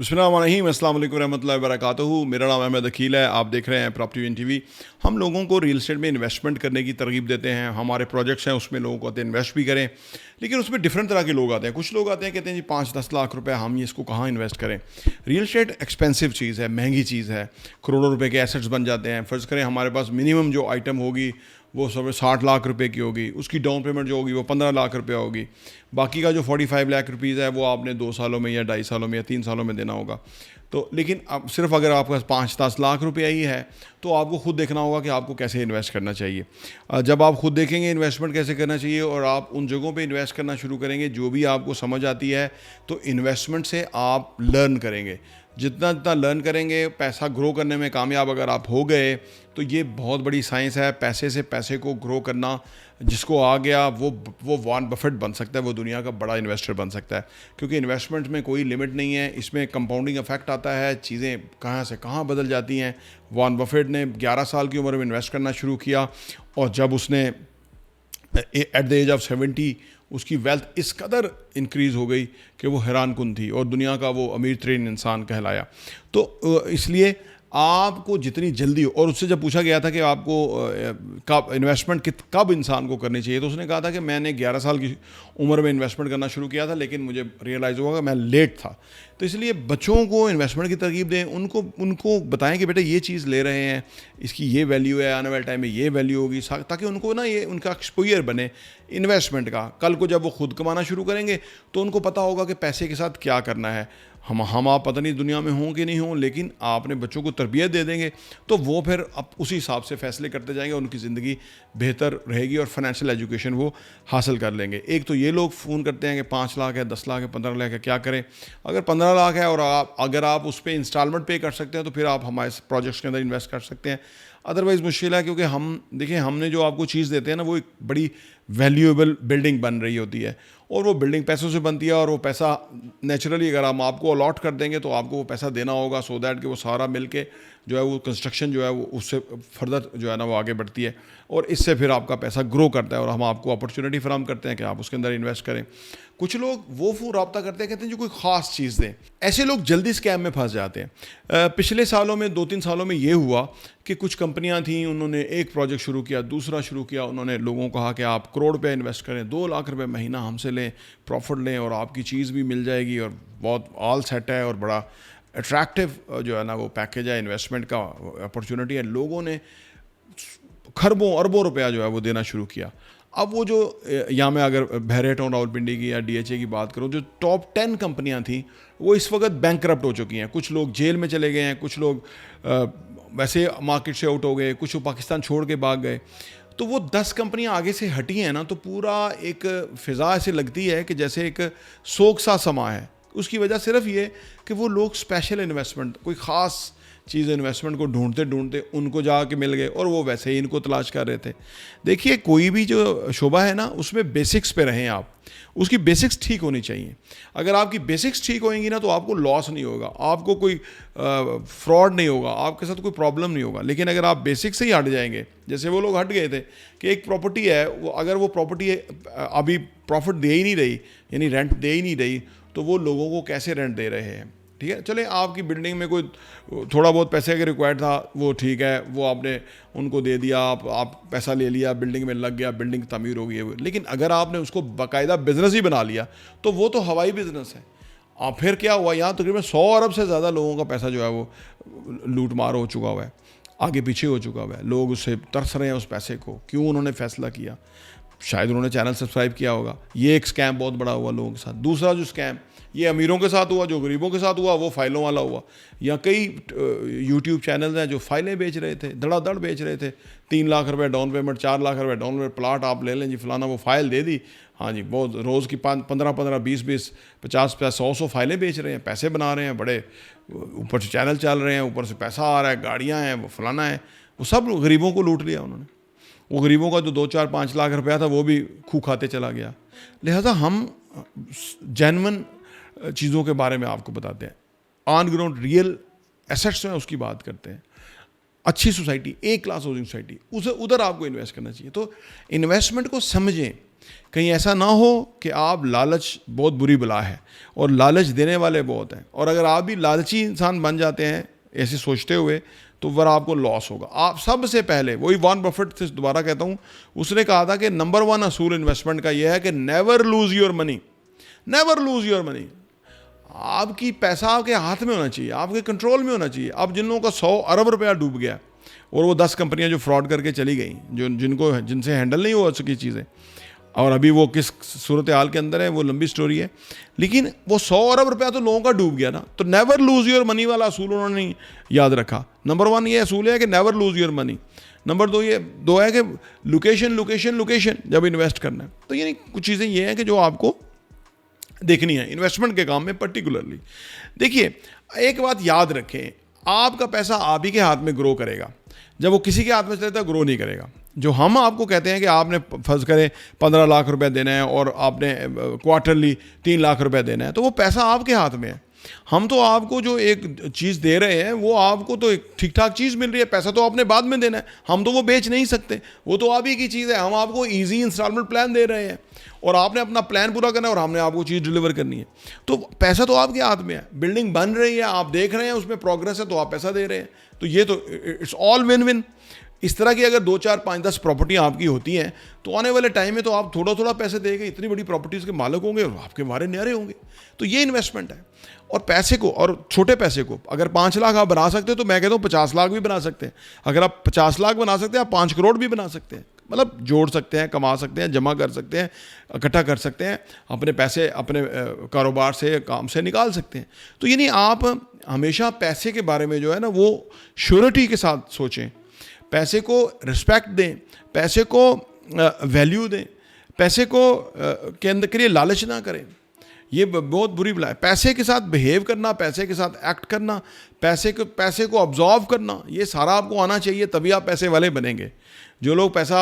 बिस्मिल्लाहिर्रहमानिर्रहीम, अस्सलाम वालेकुम रहमतुल्लाहि व बरकातहू। मेरा नाम अहमद अकील है। आप देख रहे हैं प्रॉपर्टी वन टीवी। हम लोगों को रियल एस्टेट में इन्वेस्टमेंट करने की तरगीब देते हैं। हमारे प्रोजेक्ट्स हैं, उसमें लोगों को कहते हैं इन्वेस्ट भी करें, लेकिन उसमें डिफरेंट तरह के लोग आते हैं। कुछ लोग आते हैं कहते हैं जी 5-10 लाख रुपए हम ये इसको कहाँ इन्वेस्ट करें। रियल एस्टेट एक्सपेंसिव चीज़ है, महंगी चीज़ है। करोड़ों रुपए के एसेट्स बन जाते हैं। फ़र्ज़ करें हमारे पास मिनिमम जो आइटम होगी वो सब 60 लाख रुपए की होगी, उसकी डाउन पेमेंट जो होगी वो 15 लाख रुपए होगी। बाकी का जो 45 लाख रुपीज़ है वो आपने 2 सालों में या 2.5 सालों में या 3 सालों में देना होगा। तो लेकिन अब सिर्फ अगर आपके पास 5-10 लाख रुपया ही है तो आपको खुद देखना होगा कि आपको कैसे इन्वेस्ट करना चाहिए। जब आप खुद देखेंगे इन्वेस्टमेंट कैसे करना चाहिए और आप उन जगहों पे इन्वेस्ट करना शुरू करेंगे जो भी आपको समझ आती है, तो इन्वेस्टमेंट से आप लर्न करेंगे। जितना जितना लर्न करेंगे, पैसा ग्रो करने में कामयाब अगर आप हो गए तो ये बहुत बड़ी साइंस है। पैसे से पैसे को ग्रो करना, जिसको आ गया वो वॉरेन बफेट बन सकता है, वो दुनिया का बड़ा इन्वेस्टर बन सकता है। क्योंकि इन्वेस्टमेंट में कोई लिमिट नहीं है, इसमें कंपाउंडिंग इफेक्ट आता है, चीज़ें कहाँ से कहाँ बदल जाती हैं। वॉरेन बफेट ने 11 साल की उम्र में इन्वेस्ट करना शुरू किया और जब उसने एट द एज ऑफ 70 उसकी वेल्थ इस कदर इंक्रीज़ हो गई कि वो हैरान कुन थी और दुनिया का वो अमीर तरीन इंसान कहलाया। तो इसलिए आपको जितनी जल्दी, और उससे जब पूछा गया था कि आपको कब इन्वेस्टमेंट कब इंसान को करनी चाहिए, तो उसने कहा था कि मैंने 11 साल की उम्र में इन्वेस्टमेंट करना शुरू किया था, लेकिन मुझे रियलाइज़ हुआ कि मैं लेट था। तो इसलिए बच्चों को इन्वेस्टमेंट की तरकीब दें, उनको बताएं कि बेटा ये चीज़ ले रहे हैं, इसकी ये वैल्यू है, आने वाले टाइम में ये वैल्यू होगी, ताकि उनको ना ये उनका एक्सपोजर बने इन्वेस्टमेंट का। कल को जब वो खुद कमाना शुरू करेंगे तो उनको पता होगा कि पैसे के साथ क्या करना है। हम आप पता नहीं दुनिया में हों कि नहीं हों, लेकिन आप अपने बच्चों को तरबियत दे देंगे तो वो फिर अब उसी हिसाब से फैसले करते जाएंगे, उनकी ज़िंदगी बेहतर रहेगी और फाइनेंशियल एजुकेशन वो हासिल कर लेंगे। एक तो ये लोग फ़ोन करते हैं कि 5 लाख है, 10 लाख है, 15 लाख है, क्या करें। अगर 15 लाख है और अगर आप उस पर इंस्टॉलमेंट पे कर सकते हैं तो फिर आप हमारे प्रोजेक्ट्स के अंदर इन्वेस्ट कर सकते हैं। अदरवाइज़ मुश्किल है, क्योंकि हम देखिए हमने जो आपको चीज़ देते हैं ना, वो एक बड़ी वैल्यूएबल बिल्डिंग बन रही होती है और वो बिल्डिंग पैसों से बनती है और वो पैसा नेचुरली अगर हम आपको अलॉट कर देंगे तो आपको वो पैसा देना होगा, सो दैट कि वो सारा मिल के जो है वो कंस्ट्रक्शन जो है वो उससे फर्दर जो है ना वो आगे बढ़ती है और इससे फिर आपका पैसा ग्रो करता है और हम आपको अपॉर्चुनिटी फराहम करते हैं कि आप उसके अंदर इन्वेस्ट करें। कुछ लोग वो रब्ता करते हैं, कहते हैं जो कोई ख़ास चीज़ दें। ऐसे लोग जल्दी स्कैम में फंस जाते हैं। पिछले सालों में 2-3 सालों में ये हुआ कि कुछ कंपनियां थीं, उन्होंने एक प्रोजेक्ट शुरू किया, दूसरा शुरू किया, उन्होंने लोगों को कहा कि आप करोड़ रुपये इन्वेस्ट करें, 2 लाख रुपये महीना हमसे लें, प्रॉफिट लें और आपकी चीज़ भी मिल जाएगी और बहुत ऑल सेट है और बड़ा अट्रैक्टिव जो है ना वो पैकेज है, इन्वेस्टमेंट का अपॉर्चुनिटी है। लोगों ने खरबों अरबों रुपया जो है वो देना शुरू किया। अब वो जो यहाँ मैं अगर बहरे टाउन रावलपिंडी की या DHA की बात करूँ, जो टॉप 10 कंपनियाँ थीं वो इस वक्त बैंकरप्ट हो चुकी हैं। कुछ लोग जेल में चले गए हैं, कुछ लोग वैसे मार्केट से आउट हो गए, कुछ पाकिस्तान छोड़ के भाग गए। तो वो 10 कंपनियां आगे से हटी हैं ना, तो पूरा एक फ़िज़ा ऐसे लगती है कि जैसे एक सोग सा समा है। उसकी वजह सिर्फ ये कि वो लोग स्पेशल इन्वेस्टमेंट, कोई ख़ास चीज़ इन्वेस्टमेंट को ढूंढते ढूंढते उनको जाके मिल गए और वो वैसे ही इनको तलाश कर रहे थे। देखिए कोई भी जो शोबा है ना, उसमें बेसिक्स पे रहें आप, उसकी बेसिक्स ठीक होनी चाहिए। अगर आपकी बेसिक्स ठीक होएंगी ना तो आपको लॉस नहीं होगा, आपको कोई फ्रॉड नहीं होगा, आपके साथ कोई प्रॉब्लम नहीं होगा। लेकिन अगर आप बेसिक्स से ही हट जाएंगे, जैसे वो लोग हट गए थे कि एक प्रॉपर्टी है, अगर वो प्रॉपर्टी अभी प्रॉफिट दे ही नहीं रही, यानी रेंट दे ही नहीं रही, तो वो लोगों को कैसे रेंट दे रहे हैं। ठीक है, चले आपकी बिल्डिंग में कोई थोड़ा बहुत पैसे का रिक्वायर्ड था, वो ठीक है, वो आपने उनको दे दिया, आप पैसा ले लिया, बिल्डिंग में लग गया, बिल्डिंग तमीर हो गई। लेकिन अगर आपने उसको बाकायदा बिजनेस ही बना लिया तो वो तो हवाई बिजनेस है। आप फिर क्या हुआ, यहाँ तकरीबन 100 अरब से ज़्यादा लोगों का पैसा जो है वो लूट मार हो चुका हुआ है, आगे पीछे हो चुका हुआ है। लोग उससे तरस रहे हैं उस पैसे को। क्यों उन्होंने फ़ैसला किया? शायद उन्होंने चैनल सब्सक्राइब किया होगा। ये एक स्कैम बहुत बड़ा हुआ लोगों के साथ। दूसरा जो स्कैम ये अमीरों के साथ हुआ, जो गरीबों के साथ हुआ वो फाइलों वाला हुआ। या कई यूट्यूब चैनल्स हैं जो फाइलें बेच रहे थे, धड़ाधड़ बेच रहे थे। 3 लाख रुपए डाउन पेमेंट, 4 लाख रुपए डाउन पेमेंट, प्लाट आप ले लें जी फलाना, वो फाइल दे दी, हाँ जी, बहुत रोज़ की 15-15, 20-20, 50-50, 100 फाइलें बेच रहे हैं, पैसे बना रहे हैं बड़े, ऊपर से चैनल चल रहे हैं, ऊपर से पैसा आ रहा है, गाड़ियाँ हैं, वो फलाना है। वो सब गरीबों को लूट लिया उन्होंने। वो गरीबों का जो 2-4-5 लाख रुपया था वो भी खू खाते चला गया। लिहाजा हम जेन्युइन चीज़ों के बारे में आपको बताते हैं, ऑन ग्राउंड रियल एसेट्स में उसकी बात करते हैं। अच्छी सोसाइटी, ए क्लास हाउसिंग सोसाइटी, उधर आपको इन्वेस्ट करना चाहिए। तो इन्वेस्टमेंट को समझें कहीं ऐसा ना हो कि आप, लालच बहुत बुरी बला है और लालच देने वाले बहुत हैं, और अगर आप भी लालची इंसान बन जाते हैं ऐसे सोचते हुए, तो फिर आपको लॉस होगा। आप सबसे पहले, वही वॉरेन बफेट से दोबारा कहता हूँ, उसने कहा था कि नंबर 1 असूल इन्वेस्टमेंट का यह है कि never lose your money, never lose your money. आपकी पैसा आपके हाथ में होना चाहिए, आपके कंट्रोल में होना चाहिए। अब जिन लोगों का 100 अरब रुपया डूब गया और वो 10 कंपनियां जो फ्रॉड करके चली गई, जिनसे हैंडल नहीं हो सकी चीज़ें, और अभी वो किस सूरत हाल के अंदर है वो लंबी स्टोरी है, लेकिन वो 100 अरब रुपया तो लोगों का डूब गया ना। तो नेवर लूज योर मनी वाला असूल उन्होंने याद रखा। नंबर 1 ये असूल है कि never lose your money. Number 2 है कि लोकेशन लोकेशन लोकेशन जब इन्वेस्ट करना है। तो यानी कुछ चीज़ें ये हैं कि जो आपको देखनी है इन्वेस्टमेंट के काम में पर्टिकुलरली। देखिए, एक बात याद रखें, आपका पैसा आप ही के हाथ में ग्रो करेगा। जब वो किसी के हाथ में चलेता है ग्रो नहीं करेगा। जो हम आपको कहते हैं कि आपने फर्ज करें 15 लाख रुपए देना है और आपने क्वार्टरली 3 लाख रुपए देना है, तो वो पैसा आपके हाथ में है। हम तो आपको जो एक चीज़ दे रहे हैं वो आपको तो एक ठीक ठाक चीज़ मिल रही है, पैसा तो आपने बाद में देना है, हम तो वो बेच नहीं सकते, वो तो आप ही की चीज़ है। हम आपको ईजी इंस्टॉलमेंट प्लान दे रहे हैं और आपने अपना प्लान पूरा करना है और हमने आपको चीज़ डिलीवर करनी है। तो पैसा तो आपके हाथ में है, बिल्डिंग बन रही है, आप देख रहे हैं उसमें प्रोग्रेस है, तो आप पैसा दे रहे हैं। तो ये तो इट्स ऑल विन विन। इस तरह की अगर 2, 4, 5, 10 प्रॉपर्टियाँ आपकी होती हैं तो आने वाले टाइम में तो आप थोड़ा थोड़ा पैसे देंगे, इतनी बड़ी प्रॉपर्टीज़ के मालिक होंगे और आपके मारे न्यारे होंगे। तो ये इन्वेस्टमेंट है। और पैसे को, और छोटे पैसे को, अगर 5 लाख आप बना सकते हो तो मैं कहता हूँ 50 लाख भी बना सकते हैं। अगर आप 50 लाख बना सकते हैं, आप 5 करोड़ भी बना सकते हैं। मतलब जोड़ सकते हैं, कमा सकते हैं, जमा कर सकते हैं, इकट्ठा कर सकते हैं, अपने पैसे अपने कारोबार से, काम से निकाल सकते हैं। तो यानी आप हमेशा पैसे के बारे में जो है ना वो श्योरिटी के साथ सोचें, पैसे को रिस्पेक्ट दें, पैसे को वैल्यू दें, पैसे को के अंदर के लिए लालच ना करें। ये बहुत बुरी बला है। पैसे के साथ बिहेव करना, पैसे के साथ एक्ट करना, पैसे को ऑब्जॉर्व करना, ये सारा आपको आना चाहिए, तभी आप पैसे वाले बनेंगे। जो लोग पैसा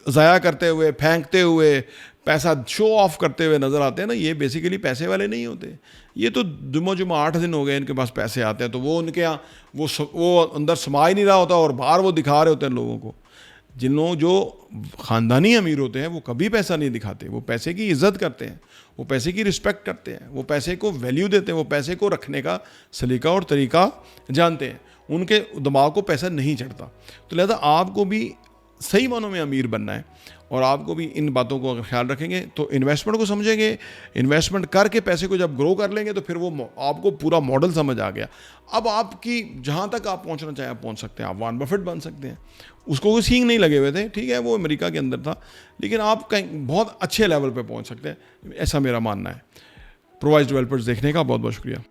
ज़ाया करते हुए, फेंकते हुए, पैसा शो ऑफ करते हुए नज़र आते हैं ना, ये बेसिकली पैसे वाले नहीं होते। ये तो जुम्मा 8 दिन हो गए इनके पास पैसे आते हैं, तो वो उनके यहाँ वो अंदर समा ही नहीं रहा होता और बाहर वो दिखा रहे होते हैं लोगों को। जिन लोग जो ख़ानदानी अमीर होते हैं वो कभी पैसा नहीं दिखाते, वो पैसे की इज़्ज़त करते हैं, वो पैसे की रिस्पेक्ट करते हैं, वो पैसे को वैल्यू देते हैं, वो पैसे को रखने का सलीका और तरीका जानते हैं। उनके दिमाग को पैसा नहीं चढ़ता। तो लिहाजा आपको भी सही मानों में अमीर बनना है और आपको भी इन बातों को अगर ख्याल रखेंगे तो इन्वेस्टमेंट को समझेंगे, इन्वेस्टमेंट करके पैसे को जब ग्रो कर लेंगे तो फिर वो आपको पूरा मॉडल समझ आ गया। अब आपकी जहाँ तक आप पहुँचना चाहें आप पहुँच सकते हैं, आप वॉरेन बफेट बन सकते हैं। उसको कोई सींग नहीं लगे हुए थे, ठीक है, वो अमेरिका के अंदर था, लेकिन आप कहीं बहुत अच्छे लेवल पर पहुँच सकते हैं, ऐसा मेरा मानना है। प्रोवाइज डेवलपर्स देखने का बहुत बहुत शुक्रिया।